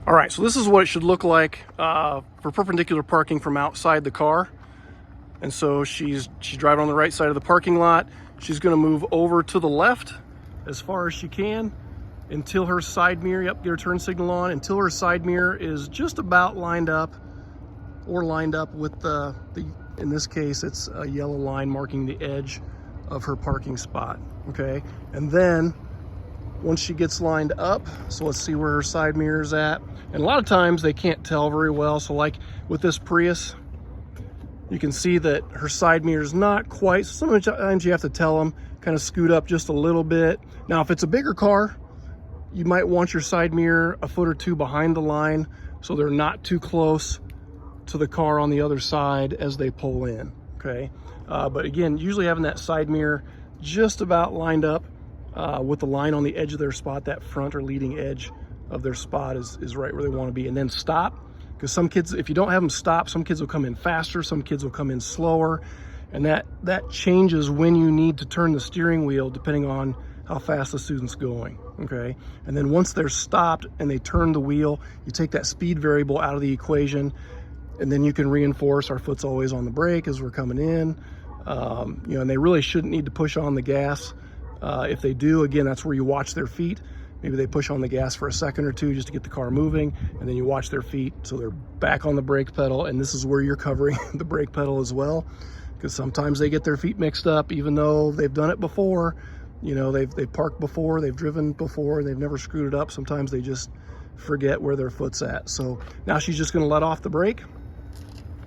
All right, so this is what it should look like for perpendicular parking from outside the car. And so she's driving on the right side of the parking lot. She's gonna move over to the left as far as she can until her side mirror, yep, get her turn signal on, until her side mirror is just about lined up with the in this case, it's a yellow line marking the edge of her parking spot, okay? And then once she gets lined up, so let's see where her side mirror is at. And a lot of times they can't tell very well. So like with this Prius, you can see that her side mirror is not quite, so sometimes you have to tell them, kind of scoot up just a little bit. Now, if it's a bigger car, you might want your side mirror a foot or two behind the line so they're not too close to the car on the other side as they pull in, okay? But again, usually having that side mirror just about lined up with the line on the edge of their spot, that front or leading edge of their spot is right where they want to be. And then stop, because some kids, if you don't have them stop, some kids will come in faster, some kids will come in slower, and that changes when you need to turn the steering wheel depending on how fast the student's going, okay? And then once they're stopped and they turn the wheel, you take that speed variable out of the equation, and then you can reinforce our foot's always on the brake as we're coming in. You know, and they really shouldn't need to push on the gas. If they do, again, that's where you watch their feet. Maybe they push on the gas for a second or two just to get the car moving, and then you watch their feet so they're back on the brake pedal. And this is where you're covering the brake pedal as well, because sometimes they get their feet mixed up, even though they've done it before. You know, they've parked before, they've driven before, they've never screwed it up. Sometimes they just forget where their foot's at. So now she's just gonna let off the brake.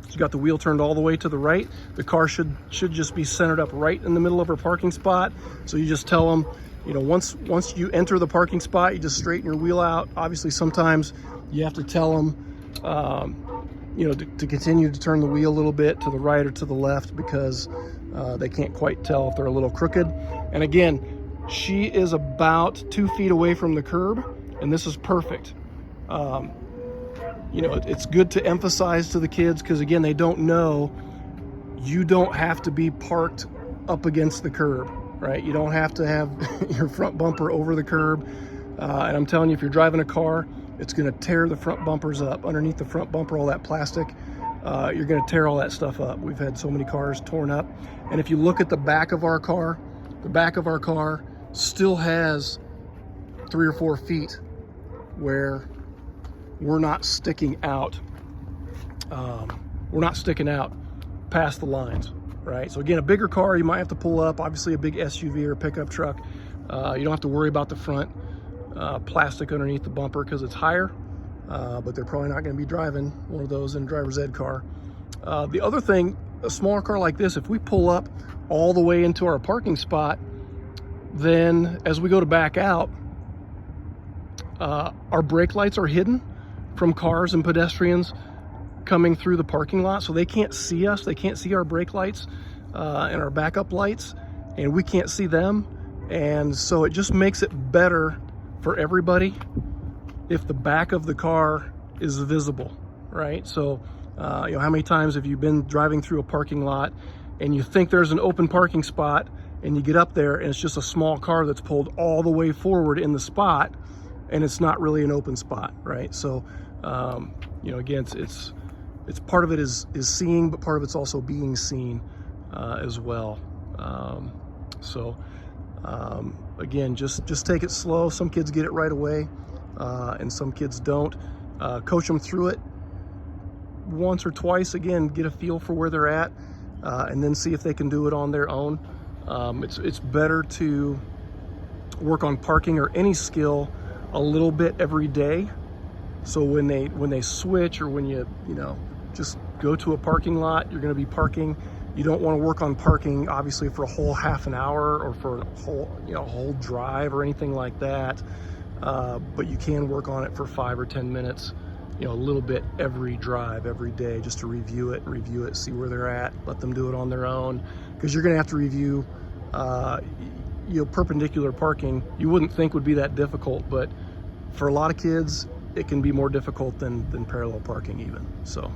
She's got the wheel turned all the way to the right. The car should just be centered up right in the middle of her parking spot. So you just tell them, you know, once you enter the parking spot, you just straighten your wheel out. Obviously, sometimes you have to tell them, you know, to continue to turn the wheel a little bit to the right or to the left, because they can't quite tell if they're a little crooked. And again, she is about 2 feet away from the curb, and this is perfect. You know, it's good to emphasize to the kids, because again, they don't know you don't have to be parked up against the curb, right? You don't have to have your front bumper over the curb. And I'm telling you, if you're driving a car, it's gonna tear the front bumpers up. Underneath the front bumper, all that plastic, you're gonna tear all that stuff up. We've had so many cars torn up. And if you look at the back of our car, the back of our car still has 3 or 4 feet where we're not sticking out. We're not sticking out past the lines, right? So again, a bigger car, you might have to pull up. Obviously, a big SUV or pickup truck, you don't have to worry about the front plastic underneath the bumper because it's higher, but they're probably not going to be driving one of those in a driver's ed car. The other thing, a smaller car like this, if we pull up all the way into our parking spot, then as we go to back out, our brake lights are hidden from cars and pedestrians coming through the parking lot, so they can't see us. They can't see our brake lights and our backup lights, and we can't see them. And so it just makes it better for everybody if the back of the car is visible, right? So you know, how many times have you been driving through a parking lot and you think there's an open parking spot, and you get up there and it's just a small car that's pulled all the way forward in the spot, and it's not really an open spot, right? So you know, again, it's part of it is seeing, but part of it's also being seen as well. Again, just take it slow. Some kids get it right away, and some kids don't. Coach them through it once or twice. Again, get a feel for where they're at, and then see if they can do it on their own. It's better to work on parking or any skill a little bit every day. So when they switch, or when you know, just go to a parking lot, you're going to be parking. You don't want to work on parking obviously for a whole half an hour or for a whole drive or anything like that. But you can work on it for 5 or 10 minutes, you know, a little bit every drive, every day, just to review it, see where they're at, let them do it on their own, because you're going to have to review, you know, perpendicular parking. You wouldn't think would be that difficult, but for a lot of kids, it can be more difficult than parallel parking even, so.